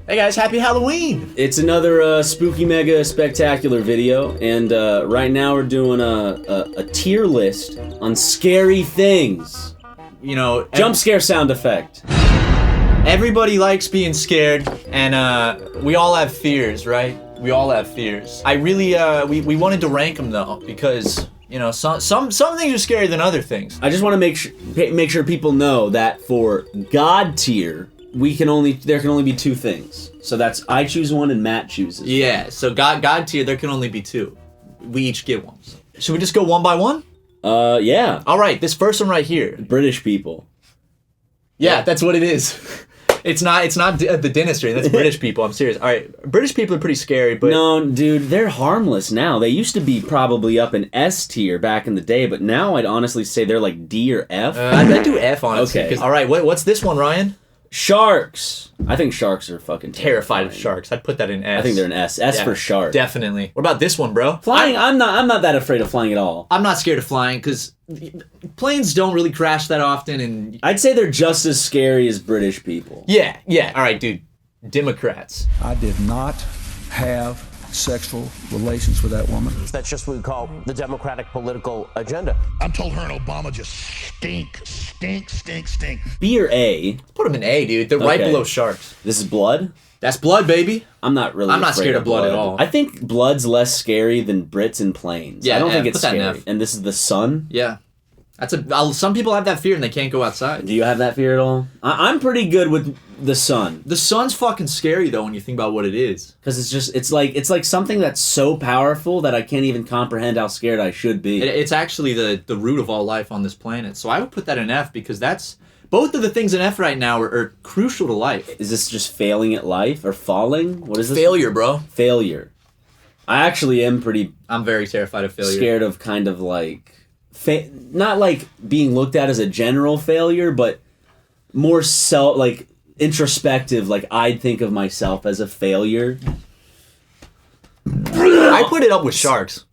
Hey guys, happy Halloween! It's another Spooky Mega Spectacular video, and right now we're doing a tier list on scary things. You know, Jump scare sound effect. Everybody likes being scared, and we all have fears, right? We all have fears. I really, we wanted to rank them though, because you know, some things are scarier than other things. I just want to make sure people know that for God tier, there can only be two things. So that's I choose one and Matt chooses. Yeah. So God tier, there can only be two. We each get one. Should we just go one by one? Yeah. All right. This first one right here. British people. Yeah, that's what it is. It's not the dentistry. That's British people. I'm serious. All right, British people are pretty scary, but no, dude, they're harmless now. They used to be probably up in S tier back in the day, but now I'd honestly say they're like D or F. I'd do F honestly. Okay. All right, what's this one, Ryan? Sharks. I think sharks are fucking terrified of sharks. I'd put that in S. I think they're an S. S for shark. Definitely. What about this one, bro? Flying. I'm not that afraid of flying at all. I'm not scared of flying because planes don't really crash that often, and I'd say they're just as scary as British people. Yeah. All right, dude. Democrats. I did not have sexual relations with that woman. That's just what we call the Democratic political agenda. I'm told her and Obama just stink. B or A? Put them in A, dude. They're right below sharks. This is blood? That's blood, baby. I'm not scared of blood at all. I think blood's less scary than Brits and planes. Yeah, I don't think it's put that in scary. F. And this is the sun? Yeah. Some people have that fear and they can't go outside. Do you have that fear at all? I'm pretty good with the sun. The sun's fucking scary though when you think about what it is. Because it's like something that's so powerful that I can't even comprehend how scared I should be. It's actually the root of all life on this planet. So I would put that in F because that's both of the things in F right now are crucial to life. Is this just failing at life or falling? What is this? Failure, bro. Failure. I actually am I'm very terrified of failure. Scared of kind of like not like being looked at as a general failure, but more like introspective. Like I'd think of myself as a failure. I put it up with sharks.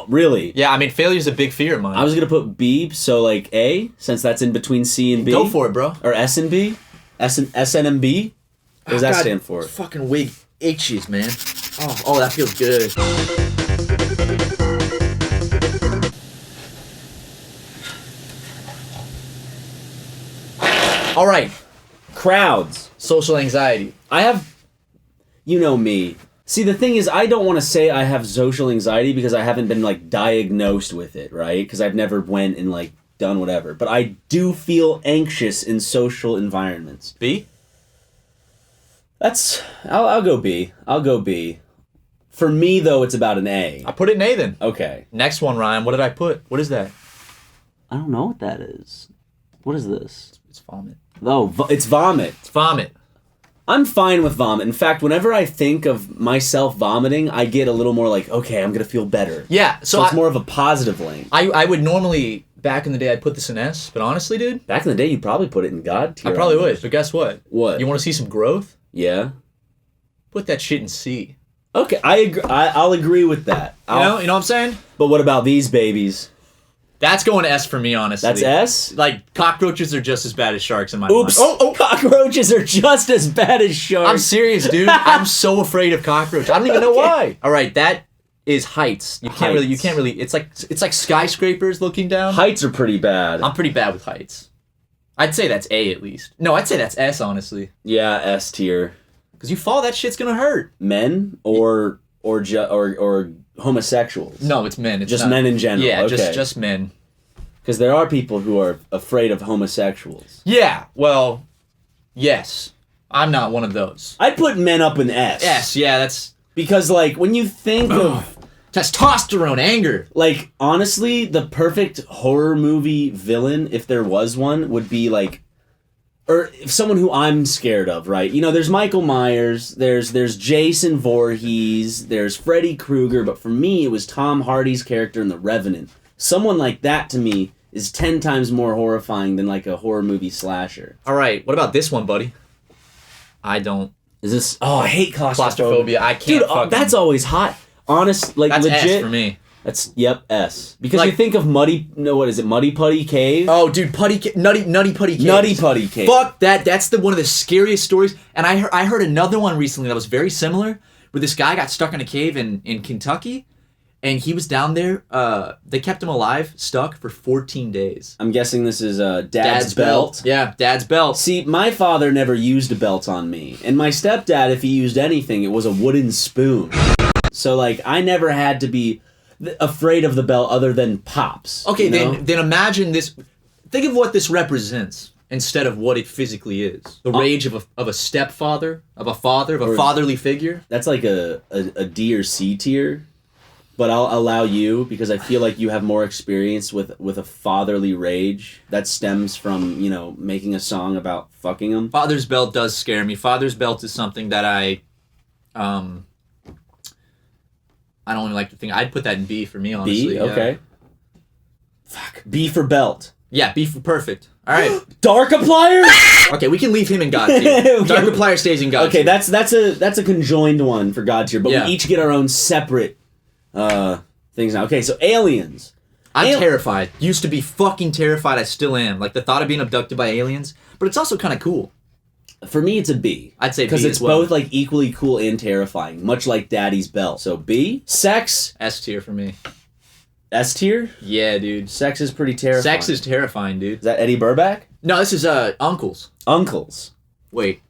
Really? Yeah, I mean failure's a big fear of mine. I was gonna put B, so like A, since that's in between C and B. Go for it, bro. Or S and B, SN and B. What does that stand for? Fucking wig itches, man. Oh, that feels good. All right, Crowds. social anxiety. I have, you know me. See, the thing is, I don't want to say I have social anxiety because I haven't been, like, diagnosed with it, right? Because I've never went and, like, done whatever. But I do feel anxious in social environments. B? I'll go B. I'll go B. For me, though, it's about an A. I put it in A then. Okay. Next one, Ryan. What did I put? What is that? I don't know what that is. What is this? It's vomit. Oh, it's vomit. It's vomit. I'm fine with vomit. In fact, whenever I think of myself vomiting, I get a little more like, okay, I'm going to feel better. Yeah, so it's more of a positive link. I would normally, back in the day, I'd put this in S, but honestly, dude. Back in the day, you'd probably put it in God tier. I probably would, but guess what? What? You want to see some growth? Yeah. Put that shit in C. Okay, I agree. I'll agree with that. You know what I'm saying? But what about these babies? That's going to S for me, honestly. That's S? Like, cockroaches are just as bad as sharks in my Oops. mind. Oh, cockroaches are just as bad as sharks. I'm serious, dude. I'm so afraid of cockroaches. I don't even know why. All right, that is heights. You can't really, it's like skyscrapers looking down. Heights are pretty bad. I'm pretty bad with heights. I'd say that's A at least. No, I'd say that's S, honestly. Yeah, S tier. Because you fall, that shit's gonna hurt. Men or homosexuals? No, it's men. It's just not, men in general. Yeah, okay. just men. Because there are people who are afraid of homosexuals. Yeah, well, yes. I'm not one of those. I'd put men up in S. S, yeah, that's... Because, like, when you think of... testosterone, anger. Like, honestly, the perfect horror movie villain, if there was one, would be, like... Or someone who I'm scared of, right? You know, there's Michael Myers, there's Jason Voorhees, there's Freddy Krueger, but for me, it was Tom Hardy's character in The Revenant. Someone like that, to me, is 10 times more horrifying than, like, a horror movie slasher. All right, what about this one, buddy? I don't... Is this... Oh, I hate claustrophobia. I can't Dude, that's always hot. Honest, like, that's legit... S for me. That's S. Because Like- you think of Muddy Putty Cave? Oh, dude, Nutty Putty Caves. Nutty Putty Cave. Fuck that. That's one of the scariest stories. And I heard another one recently that was very similar, where this guy got stuck in a cave in Kentucky, and he was down there. They kept him alive, stuck for 14 days. I'm guessing this is Dad's belt. Yeah, Dad's belt. See, my father never used a belt on me. And my stepdad, if he used anything, it was a wooden spoon. So, like, I never had to be afraid of the belt other than Pops. Okay, you know? then imagine this. Think of what this represents instead of what it physically is. The rage of a stepfather, of a fatherly figure. That's like a D or C tier. But I'll allow you, because I feel like you have more experience with a fatherly rage that stems from, you know, making a song about fucking them. Father's belt does scare me. Father's belt is something that I don't even like to think. I'd put that in B for me, honestly. B? Okay. Yeah. Fuck. B for belt. Yeah, B for perfect. All right. Darkiplier? Okay, we can leave him in God tier. Darkiplier stays in God Okay, tier. that's a conjoined one for God tier, but Yeah. we each get our own separate things now. Okay, so aliens. I'm terrified. Used to be fucking terrified. I still am. Like the thought of being abducted by aliens, but it's also kind of cool. For me, it's a B. I'd say B because it's as well. both like equally cool and terrifying, much like Daddy's belt. So B. Sex. S tier for me. S tier. Yeah, dude. Sex is pretty terrifying. Sex is terrifying, dude. Is that Eddie Burback? No, this is Uncles. Uncles. Wait,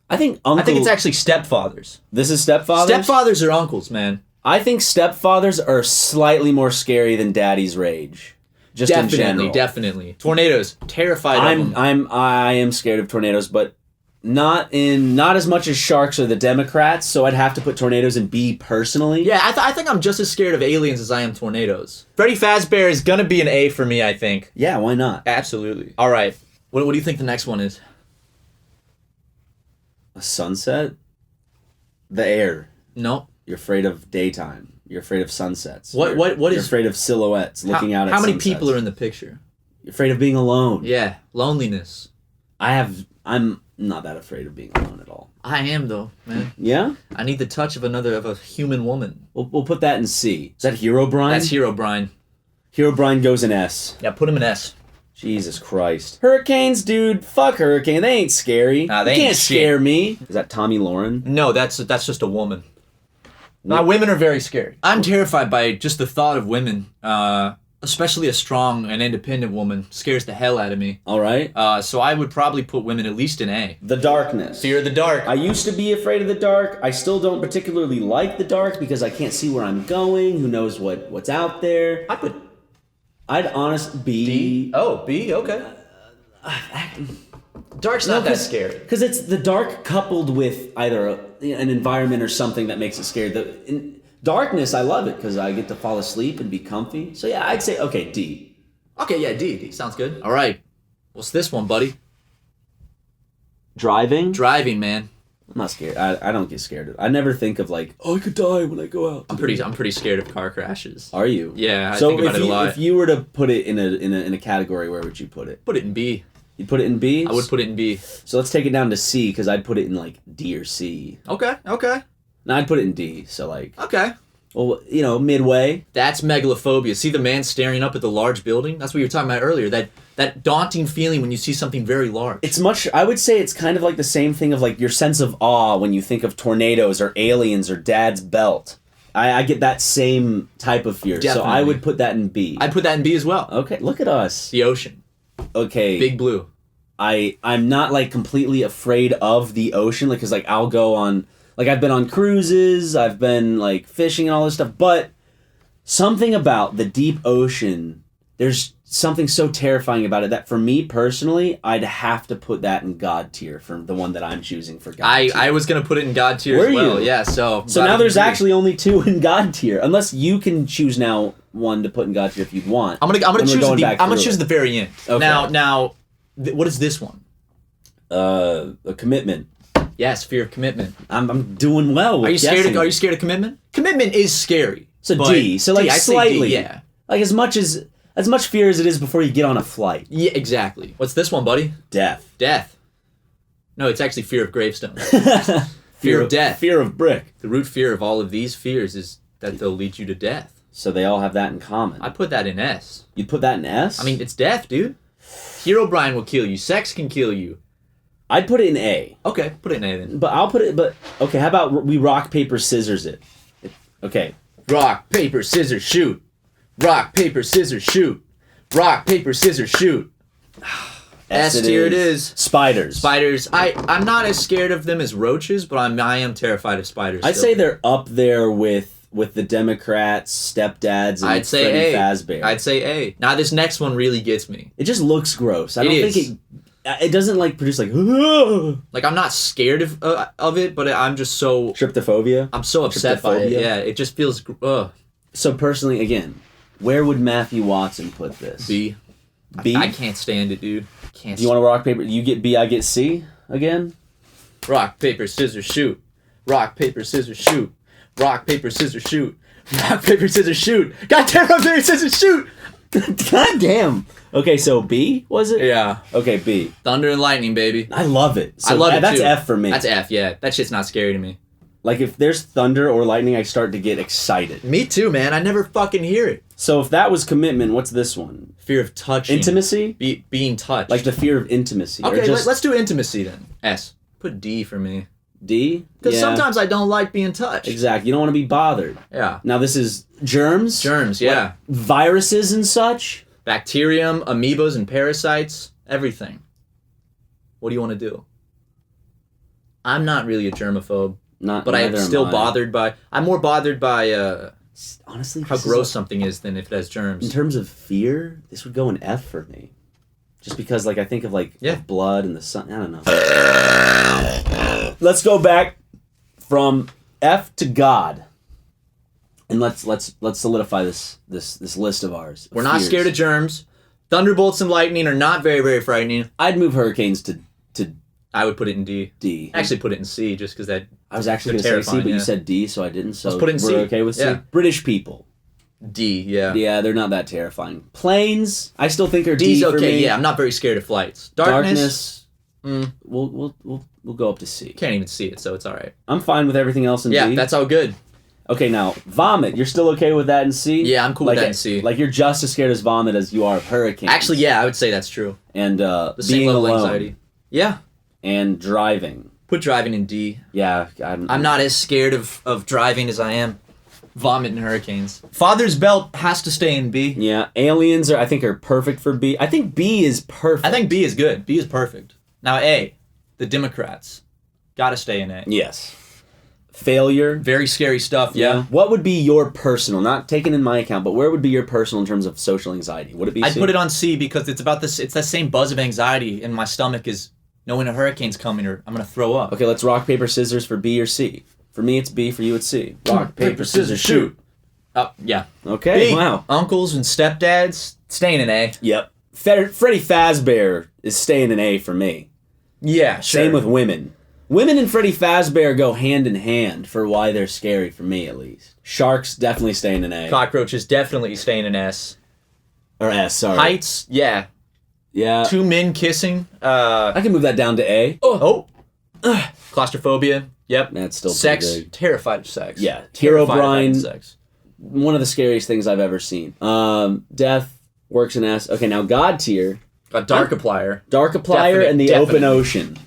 I think I think it's actually stepfathers. This is stepfathers. Stepfathers are uncles, man. I think stepfathers are slightly more scary than Daddy's rage. Just in general. Definitely. Tornadoes, terrified of them. I am scared of tornadoes, but not as much as sharks or the Democrats. So I'd have to put tornadoes in B personally. Yeah, I think I'm just as scared of aliens as I am tornadoes. Freddy Fazbear is gonna be an A for me, I think. Yeah, why not? Absolutely. All right. What do you think the next one is? A sunset. The air. No. You're afraid of daytime. You're afraid of sunsets. What You're is afraid of silhouettes looking out at How many sunsets. people are in the picture? You're afraid of being alone. Yeah, loneliness. I'm not that afraid of being alone at all. I am though, man. Yeah? I need the touch of a human woman. We'll put that in C. Is that Hero Brian? That's Hero Brian. Hero Brian goes in S. Yeah, put him in S. Jesus Christ. Hurricanes, dude. Fuck hurricane. They ain't scary. Nah, they You ain't can't shit. scare me. Is that Tommy Lauren? No, that's just a woman. Women are very scary. I'm terrified by just the thought of women, especially a strong and independent woman. Scares the hell out of me. All right. So I would probably put women at least in A. The darkness. Fear of the dark. I used to be afraid of the dark. I still don't particularly like the dark because I can't see where I'm going. Who knows what's out there? I'd honest B. D? Oh, B? Okay. Dark's not that scary. Because it's the dark coupled with either an environment or something that makes it scary. In darkness, I love it because I get to fall asleep and be comfy. So yeah, I'd say, okay, D. Okay, yeah, D. Sounds good. All right. What's this one, buddy? Driving? Driving, man. I'm not scared. I don't get scared. I never think of like, oh, I could die when I go out. I'm pretty scared of car crashes. Are you? Yeah, I think about it a lot. If you were to put it in a category, where would you put it? Put it in B. You'd put it in B? I would put it in B. So let's take it down to C, because I'd put it in like D or C. Okay. No, I'd put it in D. So like, Okay. well, midway. That's megalophobia. See the man staring up at the large building? That's what you were talking about earlier. That daunting feeling when you see something very large. I would say it's kind of like the same thing of like your sense of awe when you think of tornadoes or aliens or Dad's belt. I get that same type of fear. Definitely. So I would put that in B. I'd put that in B as well. Okay, look at us. The ocean. Okay. Big blue. I'm not like completely afraid of the ocean, like, cause like I'll go on, like I've been on cruises, I've been like fishing and all this stuff, but something about the deep ocean, there's something so terrifying about it that for me personally, I'd have to put that in God tier for the one that I'm choosing for God tier. I was gonna put it in God tier Were as well. you? Yeah, so now there's actually only 2 in God tier, unless you can choose now one to put in God tier if you want. I'm gonna When choose we're going back through choose it. the very end. Okay. What is this one? A commitment. Yes, fear of commitment. I'm doing well with Are you scared guessing. of commitment? Commitment is scary. So but D. So like I'd say D, slightly. yeah. Like as much fear as it is before you get on a flight. Yeah, exactly. What's this one, buddy? Death. Death. No, it's actually fear of gravestones. Fear of death. Fear of brick. The root fear of all of these fears is that they'll lead you to death. So they all have that in common. I put that in S. You'd put that in S? I mean, it's death, dude. Herobrine will kill you. Sex can kill you. I'd put it in A. Okay, put it in A then. But okay, how about we rock, paper, scissors it? Okay. Rock, paper, scissors, shoot. Rock, paper, scissors, shoot. Rock, paper, scissors, shoot. S tier it is. Spiders. Spiders. I'm not as scared of them as roaches, but I am terrified of spiders. I'd say they're up there with the Democrats, stepdads, and I'd say Freddy A. Fazbear. I'd say A. Now this next one really gets me. It just looks gross. I don't is. think it doesn't like produce like Like I'm not scared of it, but I'm just so tryptophobia. I'm so upset by it. Tryptophobia? Yeah, it just feels. So personally, again, where would Matthew Watson put this? B. B. I can't stand it, dude. Can't. Do you want to rock paper? You get B, I get C again. Rock, paper, scissors, shoot. Rock, paper, scissors, shoot. Rock, paper, scissors, shoot. Rock, paper, scissors, shoot. God damn, rock, paper, scissors, shoot. God damn. Okay, so B was it? Yeah. Okay, B. Thunder and lightning, baby. I love it. So I love it that's too. F for me. That's F. Yeah, that shit's not scary to me. Like if there's thunder or lightning, I start to get excited. Me too, man. I never fucking hear it. So if that was commitment, what's this one? Fear of touching. Intimacy? Being touched. Like the fear of intimacy. Okay, or just let's do intimacy then. S. Put D for me. D? Because Yeah. sometimes I don't like being touched. Exactly. You don't want to be bothered. Yeah. Now this is germs? Germs, yeah. Like viruses and such? Bacterium, amoebas, and parasites. Everything. What do you want to do? I'm not really a germaphobe. But I'm still bothered by... I'm more bothered by honestly how gross something is than if it has germs. In terms of fear, this would go in F for me. Just because like I think of like of blood and the sun. I don't know. Let's go back from F to God. And let's solidify this list of ours. We're not scared of germs. Thunderbolts and lightning are not very, very frightening. I'd move hurricanes to I would put it in D. D. Actually put it in C just because that... I was actually going to say C, but you said D, so I didn't. So let's put it in C. We're okay with C? Yeah. British people. D, yeah. Yeah, they're not that terrifying. Planes, I still think are D D's for okay, me. yeah. I'm not very scared of flights. Darkness. We'll go up to C. Can't even see it, so it's all right. I'm fine with everything else in D. Yeah, that's all good. Okay, now, vomit. You're still okay with that in C? Yeah, I'm cool with that in C. Like, you're just as scared as vomit as you are of hurricanes. Actually, yeah, I would say that's true. And the same being level of alone. anxiety. Yeah. And driving. Put driving in D. Yeah. I'm not as scared of driving as I am vomit and hurricanes. Father's belt has to stay in B. Yeah, aliens I think are perfect for B. I think B is perfect. I think B is good. B is perfect. Now A, the Democrats. Gotta stay in A. Yes. Failure. Very scary stuff, yeah. What would be your personal, not taken in my account, but where would be your personal in terms of social anxiety? Would it be I'd C? put it on C because it's about this. It's that same buzz of anxiety in my stomach is knowing a hurricane's coming or I'm gonna throw up. Okay, let's rock, paper, scissors for B or C. For me, it's B. For you, it's C. Rock, paper, scissors, shoot. Oh, yeah. Okay, B. wow. Uncles and stepdads staying in A. Yep. Freddy Fazbear is staying in A for me. Yeah, sure. Same with women. Women and Freddy Fazbear go hand in hand for why they're scary, for me at least. Sharks definitely staying in A. Cockroaches definitely staying in S. Or S, sorry. Heights, yeah. Yeah. Two men kissing. I can move that down to A. Claustrophobia. Yep. That's still sex. pretty big. Terrified of sex. Yeah. Terrified Herobrine. of sex. One of the scariest things I've ever seen. Death works in S. Okay, now God tier. Got Darkiplier. Darkiplier and the open ocean.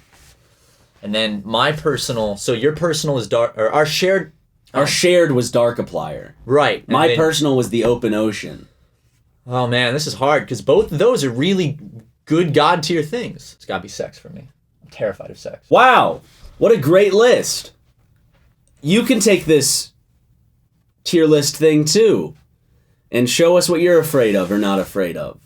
And then my personal. So your personal is dark. Or our shared. Our shared was Darkiplier. Right. and My then- personal was the open ocean. Oh man, this is hard because both of those are really good God tier things. It's gotta be sex for me. I'm terrified of sex. Wow, what a great list. You can take this tier list thing too and show us what you're afraid of or not afraid of.